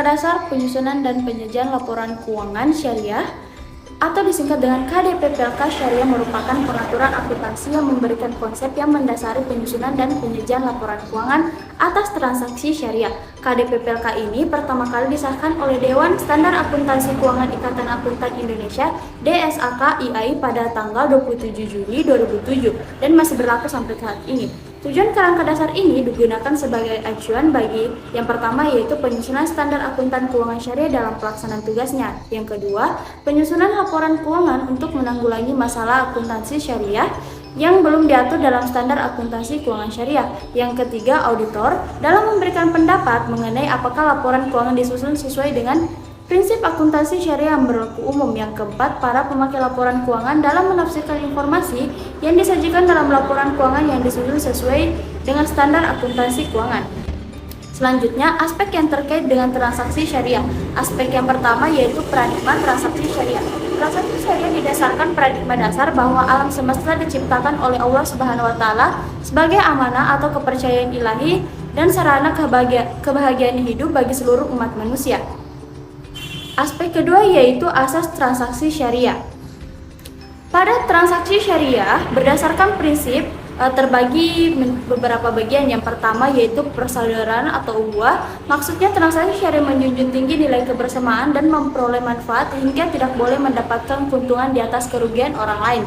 Dasar Penyusunan dan Penyajian Laporan Keuangan Syariah atau disingkat dengan KDPPLK Syariah merupakan pengaturan akuntansi yang memberikan konsep yang mendasari penyusunan dan penyajian laporan keuangan atas transaksi syariah. KDPPLK ini pertama kali disahkan oleh Dewan Standar Akuntansi Keuangan Ikatan Akuntan Indonesia (DSAK-IAI) pada tanggal 27 Juli 2007 dan masih berlaku sampai saat ini. Tujuan kerangka dasar ini digunakan sebagai acuan bagi yang pertama yaitu penyusunan standar akuntan keuangan syariah dalam pelaksanaan tugasnya. Yang kedua, penyusunan laporan keuangan untuk menanggulangi masalah akuntansi syariah yang belum diatur dalam standar akuntansi keuangan syariah. Yang ketiga, auditor dalam memberikan pendapat mengenai apakah laporan keuangan disusun sesuai dengan prinsip akuntansi syariah yang berlaku umum. Yang keempat, para pemakai laporan keuangan dalam menafsirkan informasi yang disajikan dalam laporan keuangan yang disusun sesuai dengan standar akuntansi keuangan. Selanjutnya, aspek yang terkait dengan transaksi syariah. Aspek yang pertama yaitu paradigma transaksi syariah. Transaksi syariah didasarkan paradigma dasar bahwa alam semesta diciptakan oleh Allah Subhanahu wa taala sebagai amanah atau kepercayaan ilahi dan sarana kebahagiaan hidup bagi seluruh umat manusia. Aspek kedua yaitu asas transaksi syariah. Pada transaksi syariah berdasarkan prinsip terbagi beberapa bagian. Yang pertama yaitu persaudaraan atau ukhuwah. Maksudnya transaksi syariah menjunjung tinggi nilai kebersamaan dan memperoleh manfaat hingga tidak boleh mendapatkan keuntungan di atas kerugian orang lain.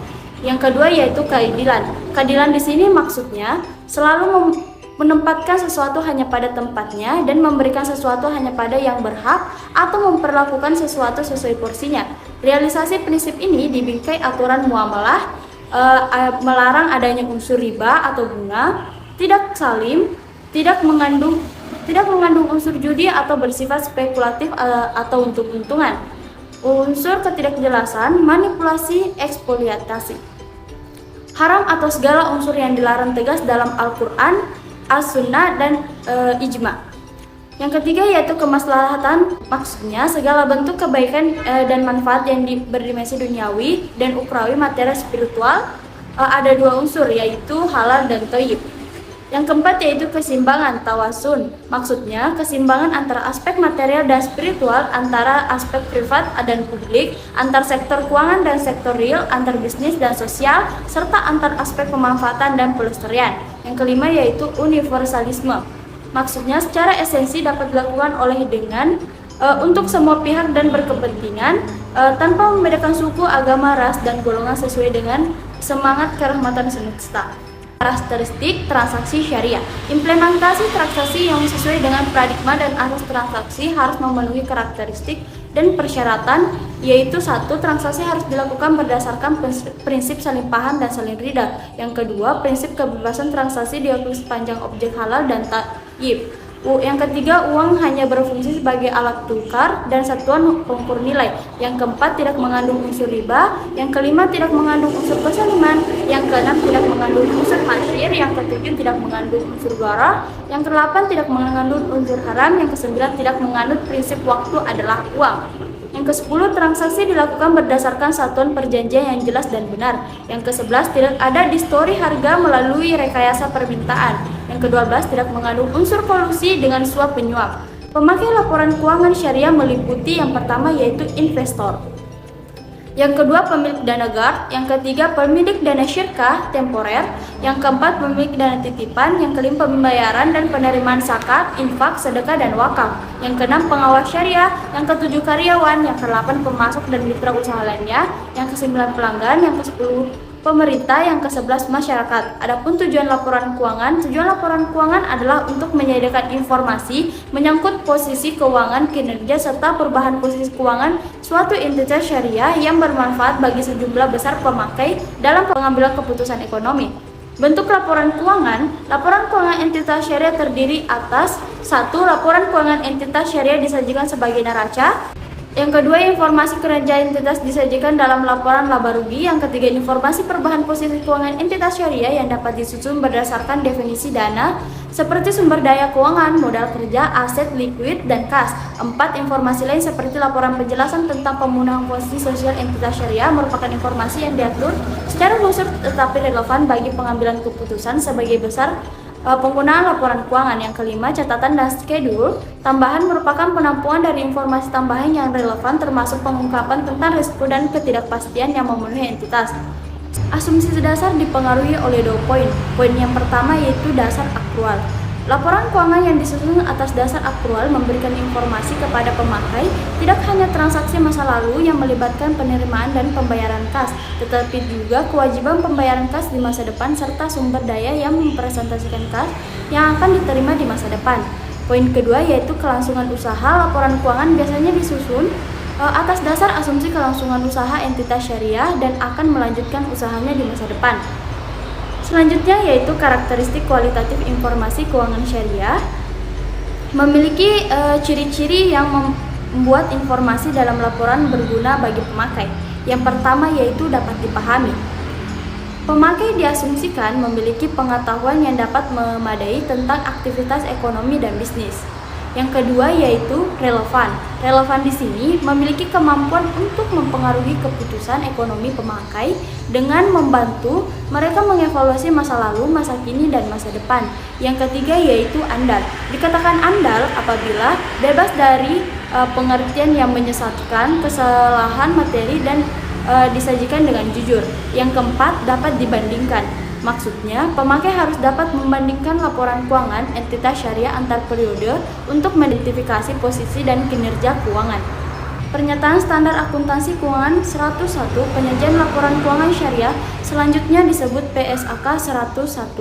Yang kedua yaitu keadilan. Keadilan di sini maksudnya selalu menempatkan sesuatu hanya pada tempatnya dan memberikan sesuatu hanya pada yang berhak atau memperlakukan sesuatu sesuai porsinya. Realisasi prinsip ini dibingkai aturan muamalah, melarang adanya unsur riba atau bunga, tidak salim, tidak mengandung unsur judi atau bersifat spekulatif atau untung-untungan, unsur ketidakjelasan, manipulasi, eksploitasi. Haram atau segala unsur yang dilarang tegas dalam Al-Quran, As-Sunnah dan Ijma. Yang ketiga yaitu kemaslahatan, maksudnya segala bentuk kebaikan dan manfaat yang berdimensi duniawi dan ukrawi, materi, spiritual. Ada dua unsur yaitu halal dan thayyib. Yang keempat yaitu keseimbangan, tawasun, maksudnya keseimbangan antara aspek material dan spiritual, antara aspek privat dan publik, antar sektor keuangan dan sektor real, antar bisnis dan sosial, serta antar aspek pemanfaatan dan pelestarian. Yang kelima yaitu universalisme. Maksudnya secara esensi dapat dilakukan oleh untuk semua pihak dan berkepentingan tanpa membedakan suku, agama, ras, dan golongan sesuai dengan semangat kerahmatan semesta. Karakteristik transaksi syariah. Implementasi transaksi yang sesuai dengan paradigma dan asas transaksi harus memenuhi karakteristik dan persyaratan, yaitu satu, transaksi harus dilakukan berdasarkan prinsip saling paham dan saling ridha. Yang kedua, prinsip kebebasan transaksi diakui sepanjang objek halal dan thayyib. Yang ketiga, uang hanya berfungsi sebagai alat tukar dan satuan pengukur nilai. Yang keempat, tidak mengandung unsur riba. Yang kelima, tidak mengandung unsur kezaliman. Yang keenam, tidak mengandung unsur masyir. Yang ketujuh, tidak mengandung unsur gharar. Yang kedelapan, tidak mengandung unsur haram. Yang kesembilan, tidak mengandung prinsip waktu adalah uang. Yang ke-10, transaksi dilakukan berdasarkan satuan perjanjian yang jelas dan benar. Yang ke-11, tidak ada distorsi harga melalui rekayasa permintaan. Yang ke-12, tidak mengandung unsur kolusi dengan suap penyuap. Pemakai laporan keuangan syariah meliputi yang pertama yaitu investor. Yang kedua, pemilik dana guard. Yang ketiga, pemilik dana syirkah temporer. Yang keempat, pemilik dana titipan. Yang kelima, pembayaran dan penerimaan zakat, infak, sedekah, dan wakaf. Yang keenam, pengawas syariah. Yang ketujuh, karyawan. Yang kedelapan, pemasok dan mitra usaha lainnya. Yang kesembilan, pelanggan. Yang kesepuluh, pemerintah. Yang ke-11 masyarakat. Adapun tujuan laporan keuangan adalah untuk menyediakan informasi menyangkut posisi keuangan, kinerja serta perubahan posisi keuangan suatu entitas syariah yang bermanfaat bagi sejumlah besar pemakai dalam pengambilan keputusan ekonomi. Bentuk laporan keuangan entitas syariah terdiri atas 1. Laporan keuangan entitas syariah disajikan sebagai neraca. Yang kedua, informasi kinerja entitas disajikan dalam laporan laba rugi. Yang ketiga, informasi perubahan posisi keuangan entitas syariah yang dapat disusun berdasarkan definisi dana seperti sumber daya keuangan, modal kerja, aset, likuid, dan kas. 4. Informasi lain seperti laporan penjelasan tentang pemenuhan posisi sosial entitas syariah merupakan informasi yang diatur secara khusus tetapi relevan bagi pengambilan keputusan sebagai besar Penggunaan laporan keuangan. Yang kelima, catatan dan schedule. Tambahan merupakan penampungan dari informasi tambahan yang relevan termasuk pengungkapan tentang risiko dan ketidakpastian yang memenuhi entitas. Asumsi dasar dipengaruhi oleh 2 poin. Poin yang pertama yaitu dasar akrual. Laporan keuangan yang disusun atas dasar akrual memberikan informasi kepada pemakai tidak hanya transaksi masa lalu yang melibatkan penerimaan dan pembayaran kas, tetapi juga kewajiban pembayaran kas di masa depan serta sumber daya yang mempresentasikan kas yang akan diterima di masa depan. Poin kedua yaitu kelangsungan usaha. Laporan keuangan biasanya disusun atas dasar asumsi kelangsungan usaha entitas syariah dan akan melanjutkan usahanya di masa depan. Selanjutnya yaitu karakteristik kualitatif informasi keuangan syariah. Memiliki ciri-ciri yang membuat informasi dalam laporan berguna bagi pemakai. Yang pertama yaitu dapat dipahami. Pemakai diasumsikan memiliki pengetahuan yang dapat memadai tentang aktivitas ekonomi dan bisnis. Yang kedua yaitu relevan. Relevan di sini memiliki kemampuan untuk mempengaruhi keputusan ekonomi pemakai dengan membantu mereka mengevaluasi masa lalu, masa kini, dan masa depan. Yang ketiga yaitu andal. Dikatakan andal apabila bebas dari pengertian yang menyesatkan, kesalahan materi, dan disajikan dengan jujur. Yang keempat, dapat dibandingkan. Maksudnya, pemakai harus dapat membandingkan laporan keuangan entitas syariah antar periode untuk mengidentifikasi posisi dan kinerja keuangan. Pernyataan Standar Akuntansi Keuangan 101 Penyajian Laporan Keuangan Syariah selanjutnya disebut PSAK 101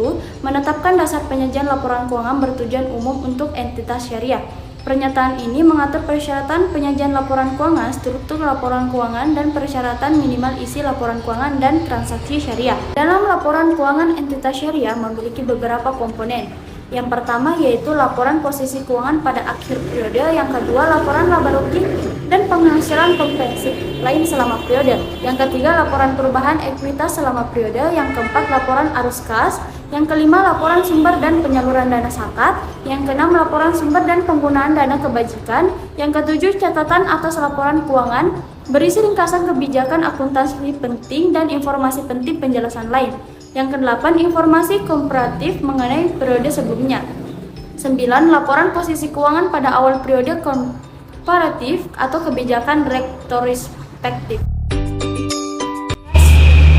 menetapkan dasar penyajian laporan keuangan bertujuan umum untuk entitas syariah. Pernyataan ini mengatur persyaratan penyajian laporan keuangan, struktur laporan keuangan, dan persyaratan minimal isi laporan keuangan dan transaksi syariah. Dalam laporan keuangan entitas syariah memiliki beberapa komponen. Yang pertama yaitu laporan posisi keuangan pada akhir periode, yang kedua laporan laba rugi dan penghasilan komprehensif lain selama periode, yang ketiga laporan perubahan ekuitas selama periode, yang keempat laporan arus kas, yang kelima laporan sumber dan penyaluran dana zakat, yang keenam laporan sumber dan penggunaan dana kebajikan, yang ketujuh catatan atas laporan keuangan berisi ringkasan kebijakan akuntansi penting dan informasi penting penjelasan lain. Yang kedelapan, informasi komparatif mengenai periode sebelumnya. 9. Laporan posisi keuangan pada awal periode komparatif atau kebijakan retrospektif.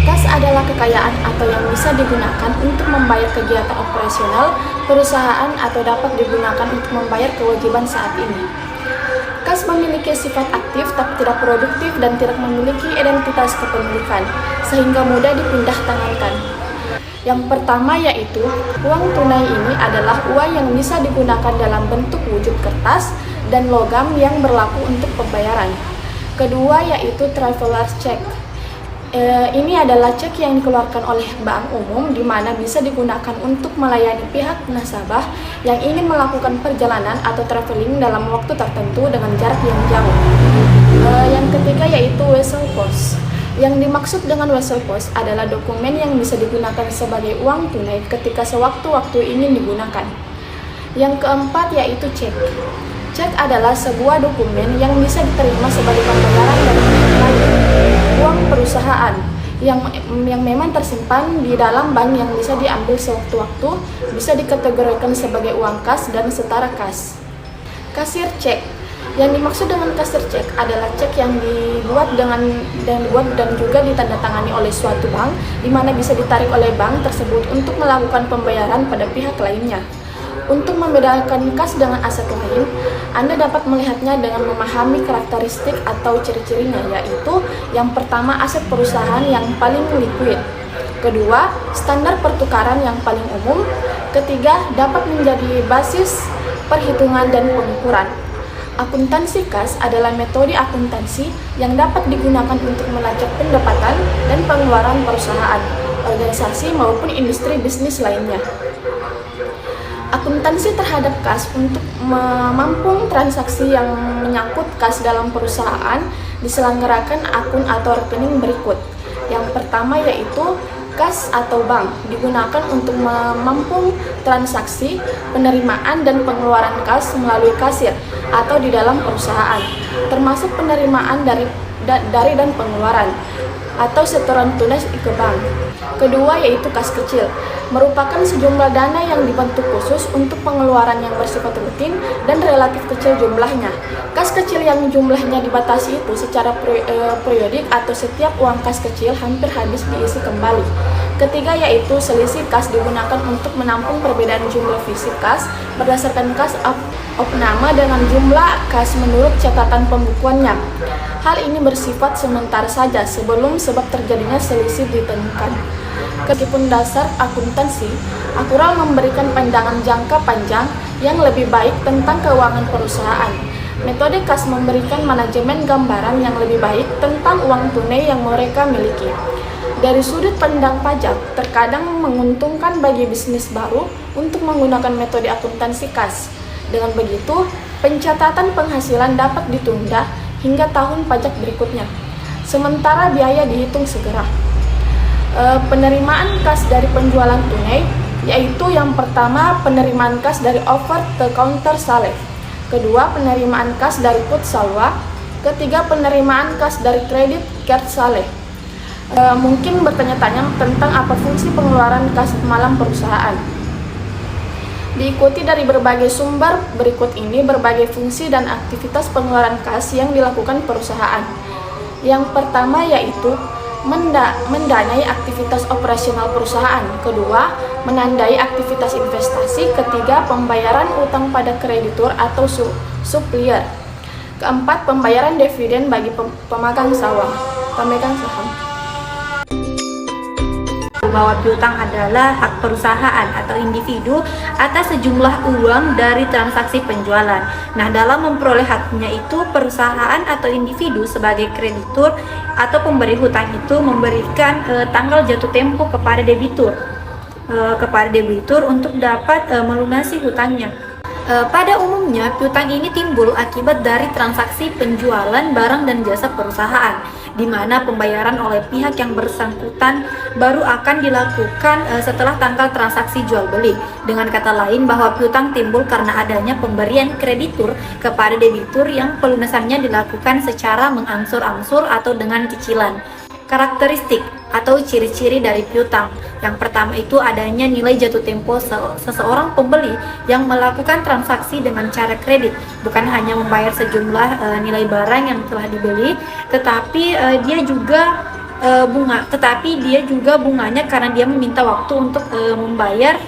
Kas adalah kekayaan atau yang bisa digunakan untuk membayar kegiatan operasional perusahaan atau dapat digunakan untuk membayar kewajiban saat ini. Kas memiliki sifat aktif tapi tidak produktif dan tidak memiliki identitas kepemilikan, sehingga mudah dipindah tangankan. Yang pertama yaitu, uang tunai ini adalah uang yang bisa digunakan dalam bentuk wujud kertas dan logam yang berlaku untuk pembayaran. Kedua yaitu traveler's check. Ini adalah cek yang dikeluarkan oleh bank umum di mana bisa digunakan untuk melayani pihak nasabah yang ingin melakukan perjalanan atau traveling dalam waktu tertentu dengan jarak yang jauh. Yang ketiga yaitu wesel pos. Yang dimaksud dengan wesel pos adalah dokumen yang bisa digunakan sebagai uang tunai ketika sewaktu-waktu ingin digunakan. Yang keempat yaitu cek. Cek adalah sebuah dokumen yang bisa diterima sebagai pembayaran dari pihak lain, uang perusahaan yang memang tersimpan di dalam bank yang bisa diambil sewaktu-waktu, bisa dikategorikan sebagai uang kas dan setara kas. Kasir cek. Yang dimaksud dengan kasir cek adalah cek yang dibuat dan juga ditandatangani oleh suatu bank, di mana bisa ditarik oleh bank tersebut untuk melakukan pembayaran pada pihak lainnya. Untuk membedakan kas dengan aset lain, Anda dapat melihatnya dengan memahami karakteristik atau ciri-cirinya, yaitu yang pertama aset perusahaan yang paling liquid, kedua standar pertukaran yang paling umum, ketiga dapat menjadi basis perhitungan dan pengukuran. Akuntansi kas adalah metode akuntansi yang dapat digunakan untuk melacak pendapatan dan pengeluaran perusahaan, organisasi maupun industri bisnis lainnya. Akuntansi terhadap kas untuk menampung transaksi yang menyangkut kas dalam perusahaan diselenggarakan akun atau rekening berikut. Yang pertama yaitu kas atau bank, digunakan untuk menampung transaksi penerimaan dan pengeluaran kas melalui kasir atau di dalam perusahaan, termasuk penerimaan dari dan pengeluaran. atau setoran tunai ke bank. Kedua yaitu kas kecil, merupakan sejumlah dana yang dibentuk khusus untuk pengeluaran yang bersifat rutin dan relatif kecil jumlahnya. Kas kecil yang jumlahnya dibatasi itu secara periodik atau setiap uang kas kecil hampir habis diisi kembali. Ketiga yaitu selisih kas, digunakan untuk menampung perbedaan jumlah fisik kas berdasarkan kas opname dengan jumlah kas menurut catatan pembukuannya. Hal ini bersifat sementara saja sebelum sebab terjadinya selisih ditemukan. Meskipun dasar akuntansi, Akural memberikan pandangan jangka panjang yang lebih baik tentang keuangan perusahaan. Metode kas memberikan manajemen gambaran yang lebih baik tentang uang tunai yang mereka miliki. Dari sudut pandang pajak, terkadang menguntungkan bagi bisnis baru untuk menggunakan metode akuntansi kas. Dengan begitu, pencatatan penghasilan dapat ditunda hingga tahun pajak berikutnya, sementara biaya dihitung segera. Penerimaan kas dari penjualan tunai, yaitu yang pertama penerimaan kas dari over the counter saleh, kedua penerimaan kas dari put salwa, ketiga penerimaan kas dari kredit card saleh. Mungkin bertanya-tanya tentang apa fungsi pengeluaran kas malam perusahaan. Diikuti dari berbagai sumber berikut ini berbagai fungsi dan aktivitas pengeluaran kas yang dilakukan perusahaan. Yang pertama yaitu mendanai aktivitas operasional perusahaan, kedua menandai aktivitas investasi, ketiga pembayaran utang pada kreditur atau supplier, keempat pembayaran dividen bagi pemegang saham. Bahwa piutang adalah hak perusahaan atau individu atas sejumlah uang dari transaksi penjualan. Nah, dalam memperoleh haknya itu, perusahaan atau individu sebagai kreditur atau pemberi hutang itu memberikan tanggal jatuh tempo kepada debitur untuk dapat melunasi hutangnya. Pada umumnya, piutang ini timbul akibat dari transaksi penjualan barang dan jasa perusahaan, di mana pembayaran oleh pihak yang bersangkutan baru akan dilakukan setelah tanggal transaksi jual beli. Dengan kata lain, bahwa piutang timbul karena adanya pemberian kreditur kepada debitur yang pelunasannya dilakukan secara mengangsur-angsur atau dengan cicilan. Karakteristik atau ciri-ciri dari piutang. Yang pertama itu adanya nilai jatuh tempo seseorang pembeli yang melakukan transaksi dengan cara kredit, bukan hanya membayar sejumlah nilai barang yang telah dibeli, tetapi dia juga bunganya karena dia meminta waktu untuk membayar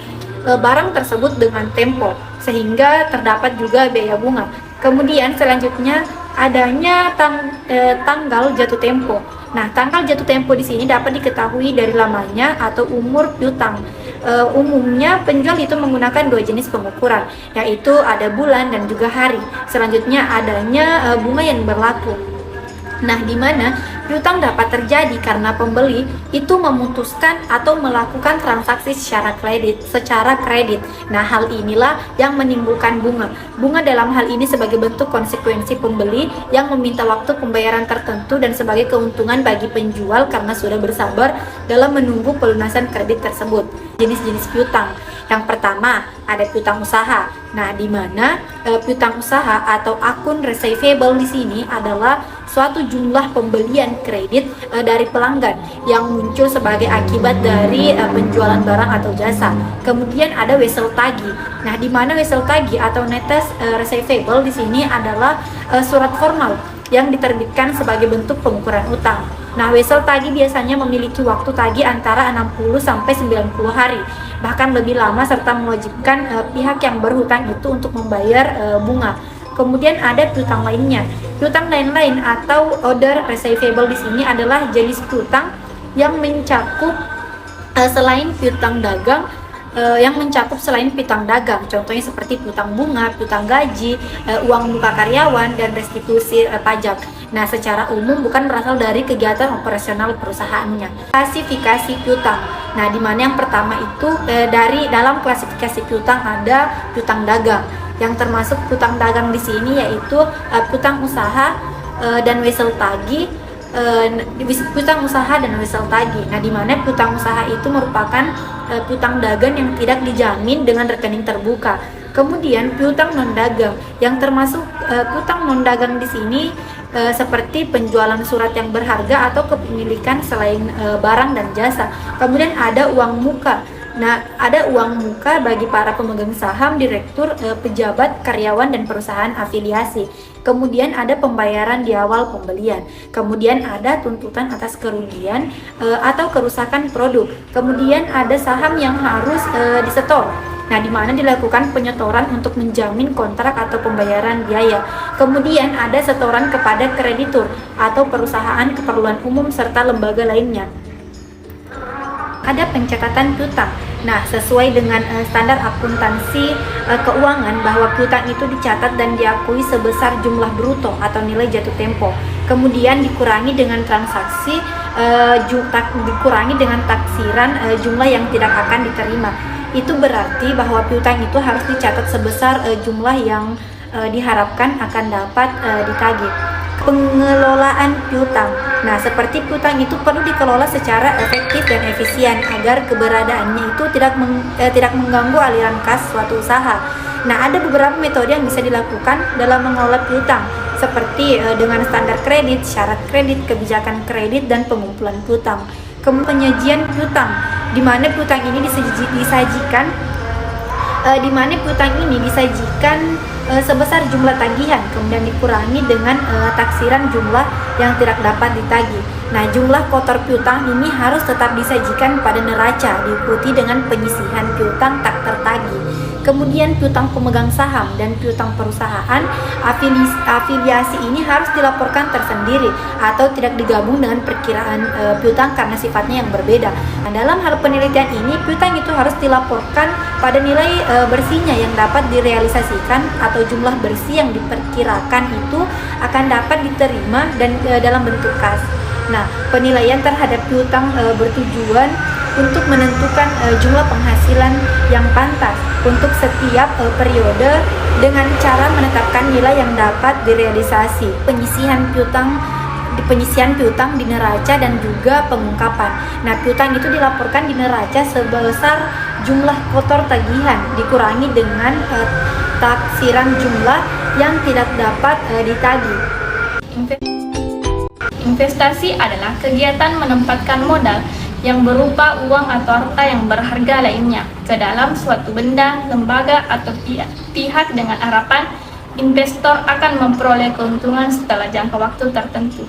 barang tersebut dengan tempo, sehingga terdapat juga biaya bunga. Kemudian selanjutnya adanya tanggal jatuh tempo. Nah, tanggal jatuh tempo di sini dapat diketahui dari lamanya atau umur piutang. Umumnya penjual itu menggunakan dua jenis pengukuran, yaitu ada bulan dan juga hari. Selanjutnya adanya bunga yang berlaku. Nah, di mana piutang dapat terjadi karena pembeli itu memutuskan atau melakukan transaksi secara kredit. Nah, hal inilah yang menimbulkan bunga. Bunga dalam hal ini sebagai bentuk konsekuensi pembeli yang meminta waktu pembayaran tertentu dan sebagai keuntungan bagi penjual karena sudah bersabar dalam menunggu pelunasan kredit tersebut. Jenis-jenis piutang. Yang pertama, ada piutang usaha. Nah, di mana piutang usaha atau akun receivable di sini adalah suatu jumlah pembelian kredit dari pelanggan yang muncul sebagai akibat dari penjualan barang atau jasa. Kemudian ada wesel tagih. Nah, di mana wesel tagih atau netes receivable di sini adalah surat formal yang diterbitkan sebagai bentuk pengukuran utang. Nah, wesel tagih biasanya memiliki waktu tagih antara 60 sampai 90 hari, bahkan lebih lama, serta mewajibkan pihak yang berhutang itu untuk membayar bunga. Kemudian ada piutang lainnya. Piutang lain-lain atau other receivable di sini adalah jenis piutang yang mencakup selain piutang dagang, contohnya seperti piutang bunga, piutang gaji, uang muka karyawan, dan restitusi pajak. Nah, secara umum bukan berasal dari kegiatan operasional perusahaannya. Klasifikasi piutang. Nah, di mana yang pertama itu dalam klasifikasi piutang ada piutang dagang. Yang termasuk piutang dagang di sini yaitu piutang usaha dan wesel tagih. Piutang usaha dan wesel tagih. Nah, di mana piutang usaha itu merupakan piutang dagang yang tidak dijamin dengan rekening terbuka. Kemudian piutang non dagang yang termasuk piutang non dagang di sini seperti penjualan surat yang berharga atau kepemilikan selain barang dan jasa. Kemudian ada uang muka. Nah, ada uang muka bagi para pemegang saham, direktur, pejabat, karyawan, dan perusahaan afiliasi. Kemudian ada pembayaran di awal pembelian. Kemudian ada tuntutan atas kerugian atau kerusakan produk. Kemudian ada saham yang harus disetor. Nah, di mana dilakukan penyetoran untuk menjamin kontrak atau pembayaran biaya. Kemudian ada setoran kepada kreditur atau perusahaan keperluan umum serta lembaga lainnya. Ada pencatatan piutang. Nah, sesuai dengan standar akuntansi keuangan bahwa piutang itu dicatat dan diakui sebesar jumlah bruto atau nilai jatuh tempo. Kemudian dikurangi dengan transaksi, dikurangi dengan taksiran jumlah yang tidak akan diterima. Itu berarti bahwa piutang itu harus dicatat sebesar jumlah yang diharapkan akan dapat ditagih. Pengelolaan piutang. Nah, seperti piutang itu perlu dikelola secara efektif dan efisien agar keberadaannya itu tidak mengganggu aliran kas suatu usaha. Nah, ada beberapa metode yang bisa dilakukan dalam mengelola piutang, seperti dengan standar kredit, syarat kredit, kebijakan kredit, dan pengumpulan piutang. Kemudian penyajian piutang, di mana piutang ini disajikan sebesar jumlah tagihan, kemudian dikurangi dengan taksiran jumlah yang tidak dapat ditagih. Nah, jumlah kotor piutang ini harus tetap disajikan pada neraca, diikuti dengan penyisihan piutang tak tertagih. Kemudian piutang pemegang saham dan piutang perusahaan, afiliasi ini harus dilaporkan tersendiri atau tidak digabung dengan perkiraan piutang karena sifatnya yang berbeda. Nah, dalam hal penelitian ini, piutang itu harus dilaporkan pada nilai bersihnya yang dapat direalisasikan atau jumlah bersih yang diperkirakan itu akan dapat diterima dan dalam bentuk kas. Nah, penilaian terhadap piutang bertujuan untuk menentukan jumlah penghasilan yang pantas untuk setiap periode dengan cara menetapkan nilai yang dapat direalisasi. Penyisihan piutang di neraca dan juga pengungkapan. Nah, piutang itu dilaporkan di neraca sebesar jumlah kotor tagihan dikurangi dengan taksiran jumlah yang tidak dapat ditagih. Investasi adalah kegiatan menempatkan modal yang berupa uang atau harta yang berharga lainnya ke dalam suatu benda, lembaga, atau pihak dengan harapan investor akan memperoleh keuntungan setelah jangka waktu tertentu.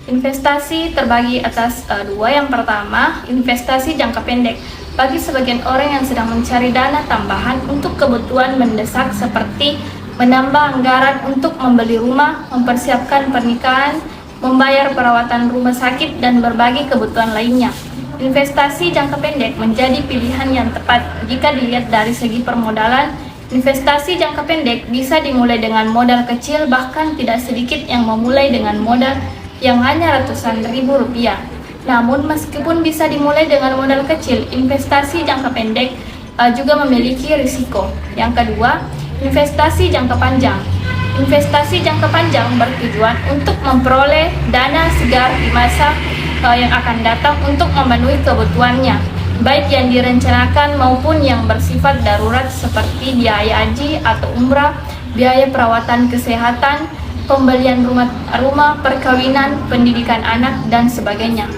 Investasi terbagi atas dua. Yang pertama, investasi jangka pendek. Bagi sebagian orang yang sedang mencari dana tambahan untuk kebutuhan mendesak seperti menambah anggaran untuk membeli rumah, mempersiapkan pernikahan, membayar perawatan rumah sakit, dan berbagai kebutuhan lainnya. Investasi jangka pendek menjadi pilihan yang tepat jika dilihat dari segi permodalan. Investasi jangka pendek bisa dimulai dengan modal kecil, bahkan tidak sedikit yang memulai dengan modal yang hanya ratusan ribu rupiah. Namun meskipun bisa dimulai dengan modal kecil, investasi jangka pendek juga memiliki risiko. Yang kedua, investasi jangka panjang. Investasi jangka panjang bertujuan untuk memperoleh dana segar di masa yang akan datang untuk memenuhi kebutuhannya, baik yang direncanakan maupun yang bersifat darurat seperti biaya haji atau umrah, biaya perawatan kesehatan, pembelian rumah, perkawinan, pendidikan anak, dan sebagainya.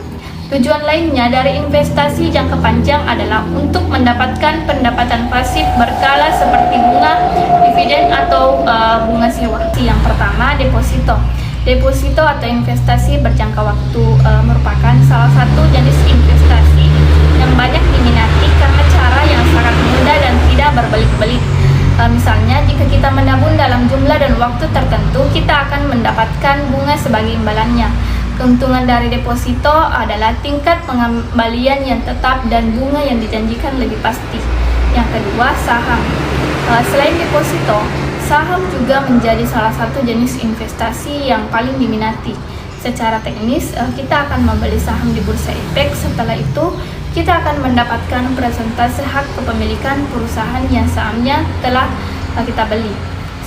Tujuan lainnya dari investasi jangka panjang adalah untuk mendapatkan pendapatan pasif berkala seperti bunga, dividen, atau bunga sewa. Yang pertama, deposito. Deposito atau investasi berjangka waktu merupakan salah satu jenis investasi yang banyak diminati karena cara yang sangat mudah dan tidak berbelit-belit. Misalnya, jika kita menabung dalam jumlah dan waktu tertentu, kita akan mendapatkan bunga sebagai imbalannya. Keuntungan dari deposito adalah tingkat pengembalian yang tetap dan bunga yang dijanjikan lebih pasti. Yang kedua, saham. Selain deposito, saham juga menjadi salah satu jenis investasi yang paling diminati. Secara teknis, kita akan membeli saham di Bursa Efek. Setelah itu, kita akan mendapatkan persentase hak kepemilikan perusahaan yang sahamnya telah kita beli.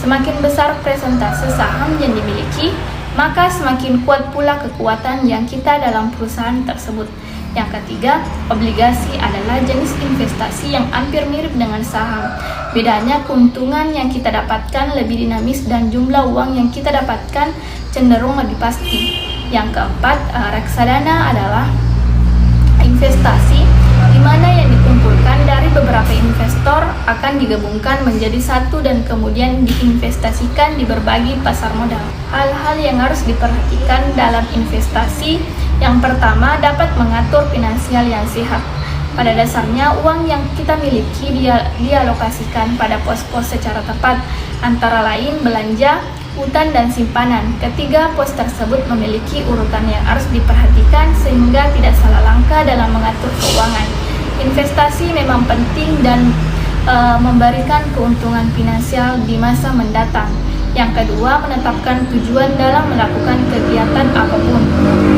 Semakin besar persentase saham yang dimiliki, maka semakin kuat pula kekuatan yang kita dalam perusahaan tersebut. Yang ketiga, obligasi adalah jenis investasi yang hampir mirip dengan saham. Bedanya, keuntungan yang kita dapatkan lebih dinamis dan jumlah uang yang kita dapatkan cenderung lebih pasti. Yang keempat, reksadana adalah investasi di mana yang dikumpulkan dari beberapa investor akan digabungkan menjadi satu dan kemudian diinvestasikan di berbagai pasar modal. Hal-hal yang harus diperhatikan dalam investasi: yang pertama, dapat mengatur finansial yang sehat. Pada dasarnya, uang yang kita miliki dialokasikan pada pos-pos secara tepat, antara lain belanja, utang, dan simpanan. Ketiga, pos tersebut memiliki urutan yang harus diperhatikan sehingga tidak salah langkah dalam mengatur keuangan. Investasi memang penting dan memberikan keuntungan finansial di masa mendatang. Yang kedua, menetapkan tujuan dalam melakukan kegiatan apapun.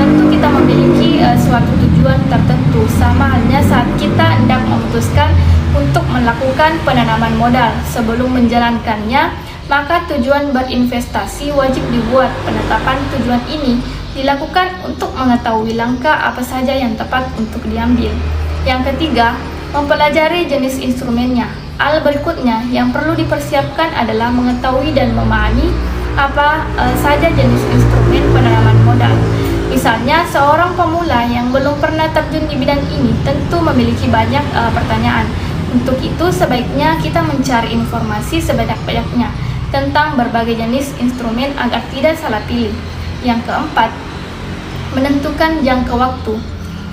Tentu kita memiliki suatu tujuan tertentu, sama halnya saat kita hendak memutuskan untuk melakukan penanaman modal. Sebelum menjalankannya, maka tujuan berinvestasi wajib dibuat. Penetapan tujuan ini dilakukan untuk mengetahui langkah apa saja yang tepat untuk diambil. Yang ketiga, mempelajari jenis instrumennya. Hal berikutnya yang perlu dipersiapkan adalah mengetahui dan memahami apa saja jenis instrumen penanaman modal. Misalnya, seorang pemula yang belum pernah terjun di bidang ini tentu memiliki banyak pertanyaan. Untuk itu, sebaiknya kita mencari informasi sebanyak-banyaknya tentang berbagai jenis instrumen agar tidak salah pilih. Yang keempat, menentukan jangka waktu.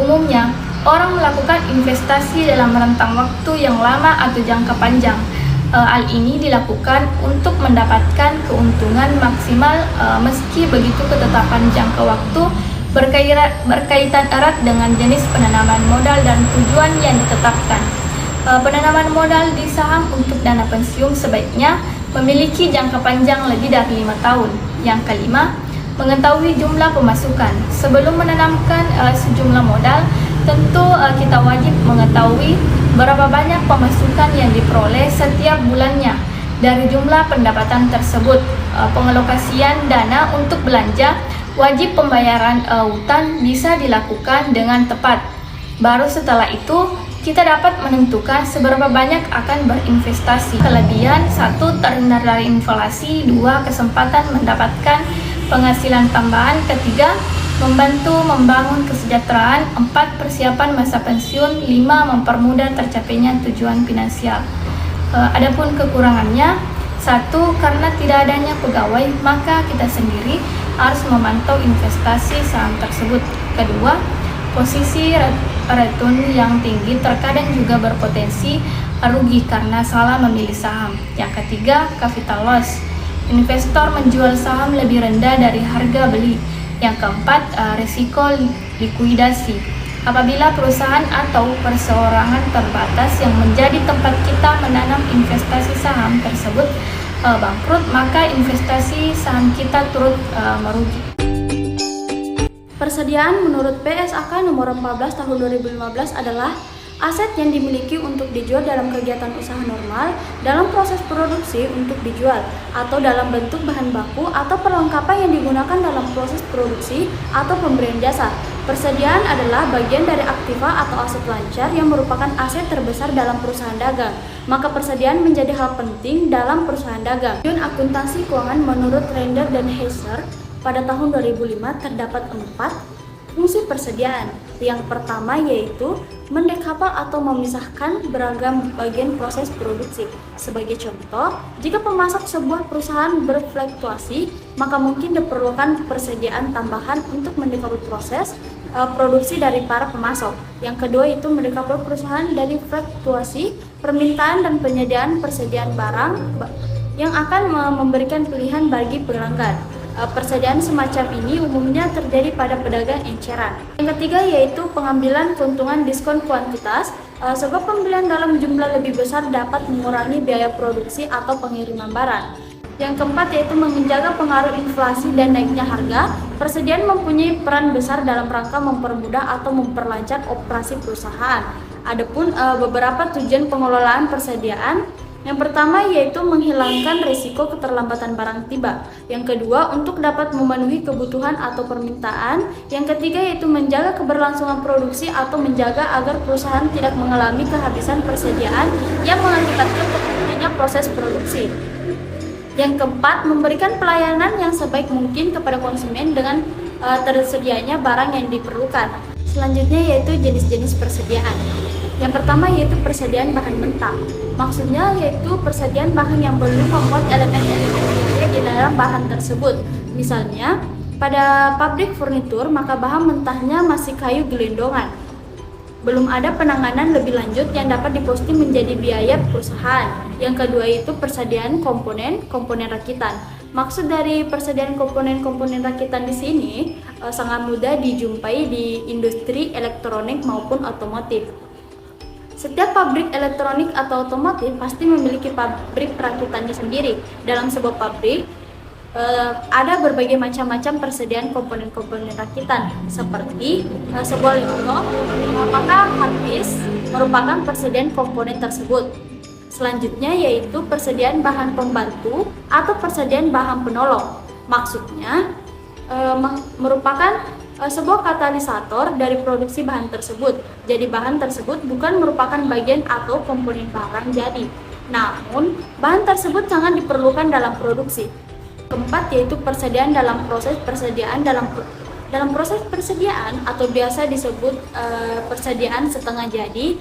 Umumnya, orang melakukan investasi dalam rentang waktu yang lama atau jangka panjang. Hal ini dilakukan untuk mendapatkan keuntungan maksimal. Meski begitu, ketetapan jangka waktu berkaitan erat dengan jenis penanaman modal dan tujuan yang ditetapkan. Penanaman modal di saham untuk dana pensiun sebaiknya memiliki jangka panjang lebih dari 5 tahun. Yang kelima, mengetahui jumlah pemasukan. Sebelum menanamkan sejumlah modal, tentu kita wajib mengetahui berapa banyak pemasukan yang diperoleh setiap bulannya dari jumlah pendapatan tersebut. Pengalokasian dana untuk belanja, wajib pembayaran utang bisa dilakukan dengan tepat. Baru setelah itu, kita dapat menentukan seberapa banyak akan berinvestasi. Kelebihan: 1. Terhindar dari inflasi. 2. Kesempatan mendapatkan penghasilan tambahan. 3. Membantu membangun kesejahteraan. 4. Persiapan masa pensiun. 5. Mempermudah tercapainya tujuan finansial. Adapun kekurangannya: 1. Karena tidak adanya pegawai, maka kita sendiri harus memantau investasi saham tersebut. Kedua, posisi return yang tinggi terkadang juga berpotensi rugi karena salah memilih saham. Yang ketiga, capital loss. Investor menjual saham lebih rendah dari harga beli. Yang keempat, risiko likuidasi. Apabila perusahaan atau perseorangan terbatas yang menjadi tempat kita menanam investasi saham tersebut bangkrut, maka investasi saham kita turut merugi. Persediaan menurut PSAK nomor 14 tahun 2015 adalah aset yang dimiliki untuk dijual dalam kegiatan usaha normal, dalam proses produksi untuk dijual, atau dalam bentuk bahan baku atau perlengkapan yang digunakan dalam proses produksi atau pemberian jasa. Persediaan adalah bagian dari aktiva atau aset lancar yang merupakan aset terbesar dalam perusahaan dagang. Maka persediaan menjadi hal penting dalam perusahaan dagang. Tujuan akuntansi keuangan menurut Render dan Heiser pada tahun 2005 terdapat 4 fungsi persediaan. Yang pertama yaitu mendekapal atau memisahkan beragam bagian proses produksi. Sebagai contoh, jika pemasok sebuah perusahaan berfluktuasi, maka mungkin diperlukan persediaan tambahan untuk mendekapal proses produksi dari para pemasok. Yang kedua itu mendekapal perusahaan dari fluktuasi permintaan dan penyediaan persediaan barang yang akan memberikan pilihan bagi pelanggan. Persediaan semacam ini umumnya terjadi pada pedagang eceran. Yang ketiga yaitu pengambilan keuntungan diskon kuantitas, sebab pembelian dalam jumlah lebih besar dapat mengurangi biaya produksi atau pengiriman barang. Yang keempat yaitu menjaga pengaruh inflasi dan naiknya harga. Persediaan mempunyai peran besar dalam rangka mempermudah atau memperlancar operasi perusahaan. Adapun beberapa tujuan pengelolaan persediaan Yang pertama yaitu menghilangkan risiko keterlambatan barang tiba. Yang kedua, untuk dapat memenuhi kebutuhan atau permintaan. Yang ketiga yaitu menjaga keberlangsungan produksi atau menjaga agar perusahaan tidak mengalami kehabisan persediaan yang mengakibatkan terhentinya proses produksi. Yang keempat, memberikan pelayanan yang sebaik mungkin kepada konsumen dengan tersedianya barang yang diperlukan. Selanjutnya yaitu jenis-jenis persediaan. Yang pertama yaitu persediaan bahan mentah. Maksudnya yaitu persediaan bahan yang belum memuat elemen-elemen di dalam bahan tersebut. Misalnya, pada pabrik furnitur maka bahan mentahnya masih kayu gelondongan. Belum ada penanganan lebih lanjut yang dapat diposting menjadi biaya perusahaan. Yang kedua itu persediaan komponen rakitan. Maksud dari persediaan komponen rakitan di sini sangat mudah dijumpai di industri elektronik maupun otomotif. Setiap pabrik elektronik atau otomotif pasti memiliki pabrik perakitannya sendiri. Dalam sebuah pabrik ada berbagai macam-macam persediaan komponen rakitan seperti sebuah laptop, maka hard disk merupakan persediaan komponen tersebut. Selanjutnya yaitu persediaan bahan pembantu atau persediaan bahan penolong. Maksudnya merupakan sebuah katalisator dari produksi bahan tersebut. Jadi bahan tersebut bukan merupakan bagian atau komponen barang jadi, namun bahan tersebut sangat diperlukan dalam produksi. Keempat yaitu persediaan dalam proses persediaan dalam proses persediaan atau biasa disebut persediaan setengah jadi,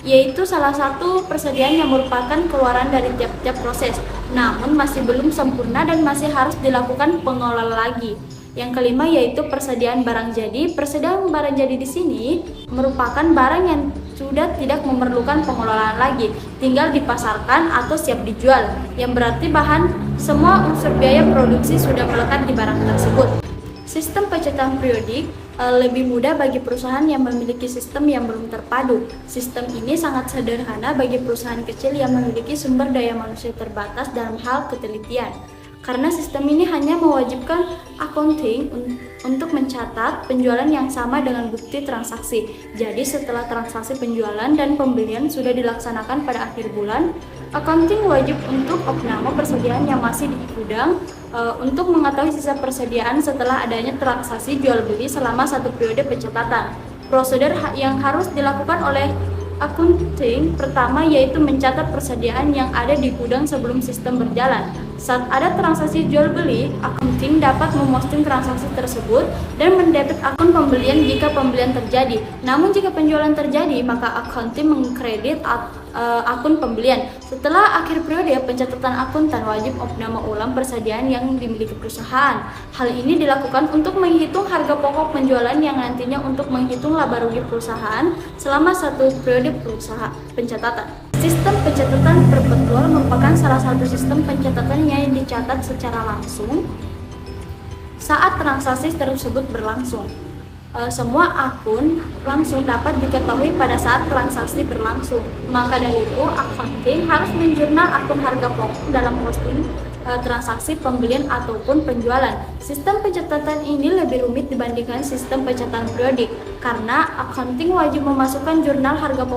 yaitu salah satu persediaan yang merupakan keluaran dari tiap-tiap proses, namun masih belum sempurna dan masih harus dilakukan pengelolaan lagi. Yang kelima yaitu persediaan barang jadi. Persediaan barang jadi di sini merupakan barang yang sudah tidak memerlukan pengelolaan lagi, tinggal dipasarkan atau siap dijual, yang berarti semua unsur biaya produksi sudah melekat di barang tersebut. Sistem pencatatan periodik lebih mudah bagi perusahaan yang memiliki sistem yang belum terpadu. Sistem ini sangat sederhana bagi perusahaan kecil yang memiliki sumber daya manusia terbatas dalam hal ketelitian. Karena sistem ini hanya mewajibkan accounting untuk mencatat penjualan yang sama dengan bukti transaksi. Jadi setelah transaksi penjualan dan pembelian sudah dilaksanakan pada akhir bulan, accounting wajib untuk opname persediaan yang masih di gudang untuk mengetahui sisa persediaan setelah adanya transaksi jual beli selama satu periode pencatatan. Prosedur yang harus dilakukan oleh accounting pertama yaitu mencatat persediaan yang ada di gudang sebelum sistem berjalan. Saat ada transaksi jual beli, accounting dapat memposting transaksi tersebut dan mendebit akun pembelian jika pembelian terjadi. Namun jika penjualan terjadi, maka accounting mengkredit akun pembelian. Setelah akhir periode pencatatan akuntan wajib opname ulang persediaan yang dimiliki perusahaan. Hal ini dilakukan untuk menghitung harga pokok penjualan yang nantinya untuk menghitung laba rugi perusahaan selama satu periode pencatatan. Sistem pencatatan perpetual merupakan salah satu sistem pencatatan yang dicatat secara langsung saat transaksi tersebut berlangsung. Semua akun langsung dapat diketahui pada saat transaksi berlangsung. Maka dari itu, accounting harus menjurnal akun harga pokok dalam posting transaksi pembelian ataupun penjualan. Sistem pencatatan ini lebih rumit dibandingkan sistem pencatatan periodik karena accounting wajib memasukkan jurnal harga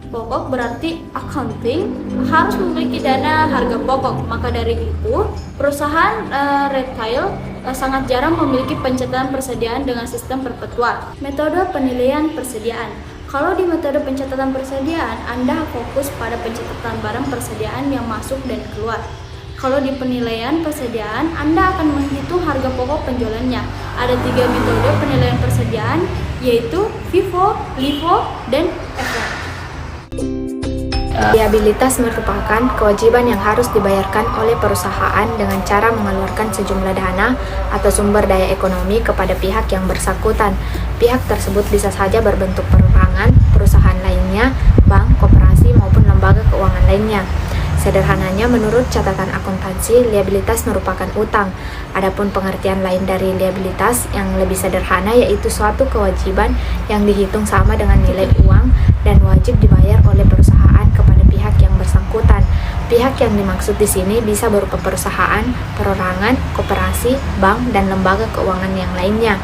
pokok berarti accounting harus memiliki dana harga pokok. Maka dari itu, perusahaan retail sangat jarang memiliki pencatatan persediaan dengan sistem perpetual. Metode penilaian persediaan. Kalau di metode pencatatan persediaan, Anda fokus pada pencatatan barang persediaan yang masuk dan keluar. Kalau di penilaian persediaan, Anda akan menghitung harga pokok penjualannya. Ada 3 metode penilaian persediaan, yaitu FIFO, LIFO, dan FO. Liabilitas merupakan kewajiban yang harus dibayarkan oleh perusahaan dengan cara mengeluarkan sejumlah dana atau sumber daya ekonomi kepada pihak yang bersangkutan. Pihak tersebut bisa saja berbentuk perorangan, perusahaan lainnya, bank, koperasi, maupun lembaga keuangan lainnya. Sederhananya, menurut catatan akuntansi, liabilitas merupakan utang. Adapun pengertian lain dari liabilitas yang lebih sederhana yaitu suatu kewajiban yang dihitung sama dengan nilai uang dan wajib dibayar oleh perusahaan kepada pihak yang bersangkutan. Pihak yang dimaksud di sini bisa berupa perusahaan, perorangan, koperasi, bank, dan lembaga keuangan yang lainnya.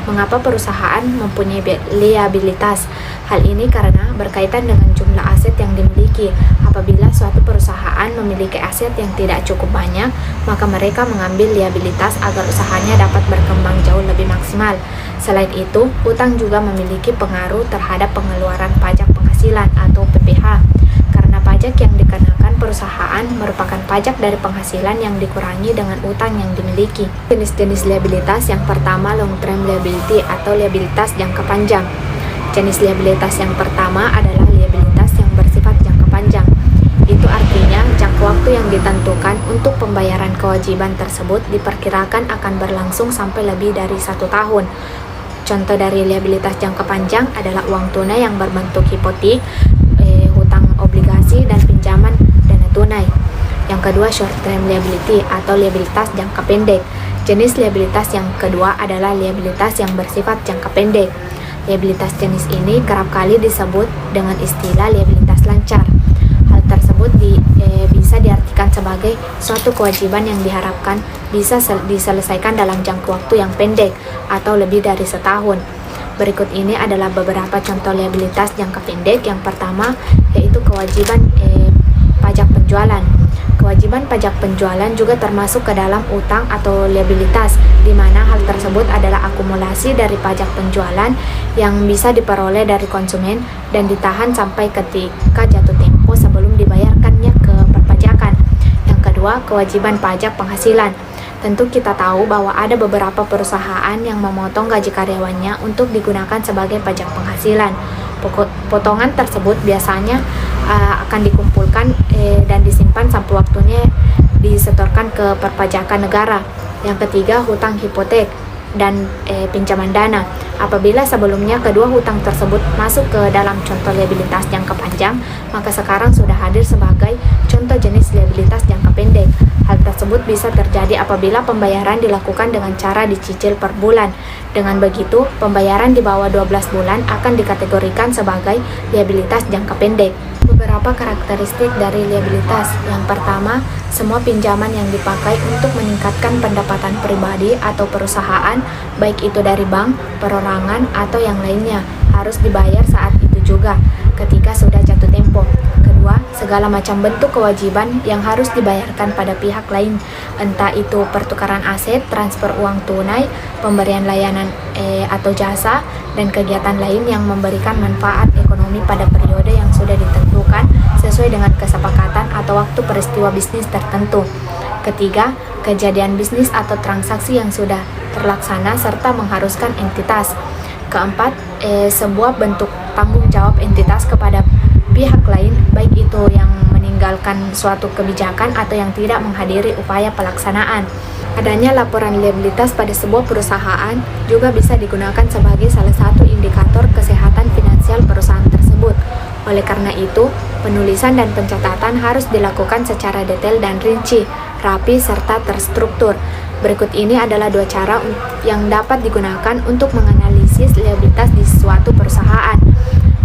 Mengapa perusahaan mempunyai liabilitas? Hal ini karena berkaitan dengan jumlah aset yang dimiliki. Apabila suatu perusahaan memiliki aset yang tidak cukup banyak, maka mereka mengambil liabilitas agar usahanya dapat berkembang jauh lebih maksimal. Selain itu, utang juga memiliki pengaruh terhadap pengeluaran pajak penghasilan atau PPh. Karena pajak yang dikenakan perusahaan merupakan pajak dari penghasilan yang dikurangi dengan utang yang dimiliki. Jenis-jenis liabilitas yang pertama, long term liability atau liabilitas jangka panjang. Jenis liabilitas yang pertama adalah liabilitas yang bersifat jangka panjang. Itu artinya jangka waktu yang ditentukan untuk pembayaran kewajiban tersebut diperkirakan akan berlangsung sampai lebih dari 1 tahun. Contoh dari liabilitas jangka panjang adalah uang tunai yang berbentuk hipotek, hutang obligasi, dan pinjaman dana tunai. Yang kedua, short term liability atau liabilitas jangka pendek. Jenis liabilitas yang kedua adalah liabilitas yang bersifat jangka pendek. Liabilitas jenis ini kerap kali disebut dengan istilah liabilitas lancar. Hal tersebut bisa diartikan sebagai suatu kewajiban yang diharapkan bisa diselesaikan dalam jangka waktu yang pendek atau lebih dari setahun. Berikut ini adalah beberapa contoh liabilitas jangka pendek. Yang pertama yaitu kewajiban pajak penjualan. Kewajiban pajak penjualan juga termasuk ke dalam utang atau liabilitas, di mana hal tersebut adalah akumulasi dari pajak penjualan yang bisa diperoleh dari konsumen dan ditahan sampai ketika jatuh tempo sebelum dibayarkannya ke perpajakan. Yang kedua, kewajiban pajak penghasilan. Tentu kita tahu bahwa ada beberapa perusahaan yang memotong gaji karyawannya untuk digunakan sebagai pajak penghasilan. Potongan tersebut biasanya akan dikumpulkan dan disimpan sampai waktunya disetorkan ke perpajakan negara. Yang ketiga, hutang hipotek dan pinjaman dana. Apabila sebelumnya kedua hutang tersebut masuk ke dalam contoh liabilitas jangka panjang, maka sekarang sudah hadir sebagai contoh jenis liabilitas jangka pendek. Hal tersebut bisa terjadi apabila pembayaran dilakukan dengan cara dicicil per bulan. Dengan begitu, pembayaran di bawah 12 bulan akan dikategorikan sebagai liabilitas jangka pendek. Beberapa karakteristik dari liabilitas. Yang pertama, semua pinjaman yang dipakai untuk meningkatkan pendapatan pribadi atau perusahaan, baik itu dari bank, perorangan, atau yang lainnya, harus dibayar saat itu juga, ketika sudah jatuh tempo. Kedua, segala macam bentuk kewajiban yang harus dibayarkan pada pihak lain, entah itu pertukaran aset, transfer uang tunai, pemberian layanan atau jasa, dan kegiatan lain yang memberikan manfaat ekonomi pada periode yang sudah ditentukan sesuai dengan kesepakatan atau waktu peristiwa bisnis tertentu. Ketiga, kejadian bisnis atau transaksi yang sudah terlaksana serta mengharuskan entitas. Keempat, sebuah bentuk tanggung jawab entitas kepada pihak lain, baik itu yang meninggalkan suatu kebijakan atau yang tidak menghadiri upaya pelaksanaan. Adanya laporan liabilitas pada sebuah perusahaan juga bisa digunakan sebagai salah satu indikator kesehatan finansial perusahaan tersebut. Oleh karena itu, penulisan dan pencatatan harus dilakukan secara detail dan rinci, rapi, serta terstruktur. Berikut ini adalah 2 cara yang dapat digunakan untuk menganalisis liabilitas di suatu perusahaan.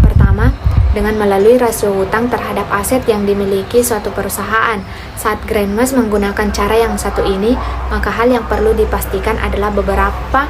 Pertama, dengan melalui rasio hutang terhadap aset yang dimiliki suatu perusahaan. Saat Grandmas menggunakan cara yang satu ini, maka hal yang perlu dipastikan adalah beberapa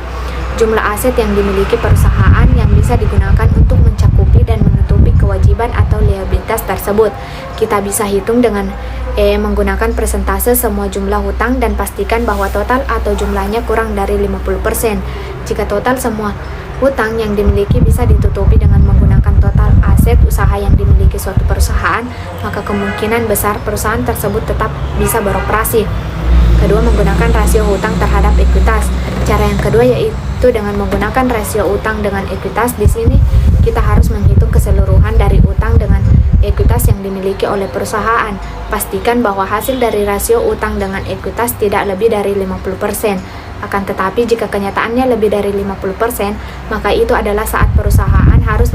jumlah aset yang dimiliki perusahaan yang bisa digunakan untuk mencakupi dan menutupi kewajiban atau liabilitas tersebut. Kita bisa hitung dengan menggunakan persentase semua jumlah hutang dan pastikan bahwa total atau jumlahnya kurang dari 50%. Jika total semua hutang yang dimiliki bisa ditutupi dengan menggunakan total aset usaha yang dimiliki suatu perusahaan, maka kemungkinan besar perusahaan tersebut tetap bisa beroperasi. Kedua, menggunakan rasio hutang terhadap ekuitas. Cara yang kedua yaitu dengan menggunakan rasio utang dengan ekuitas. Di sini kita harus menghitung keseluruhan dari utang dengan ekuitas yang dimiliki oleh perusahaan. Pastikan bahwa hasil dari rasio utang dengan ekuitas tidak lebih dari 50%. Akan tetapi jika kenyataannya lebih dari 50%, maka itu adalah saat perusahaan harus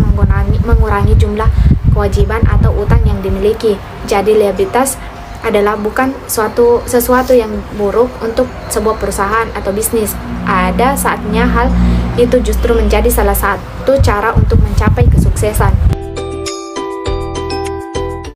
mengurangi jumlah kewajiban atau utang yang dimiliki. Jadi liabilitas adalah bukan sesuatu yang buruk untuk sebuah perusahaan atau bisnis. Ada saatnya hal itu justru menjadi salah satu cara untuk mencapai kesuksesan.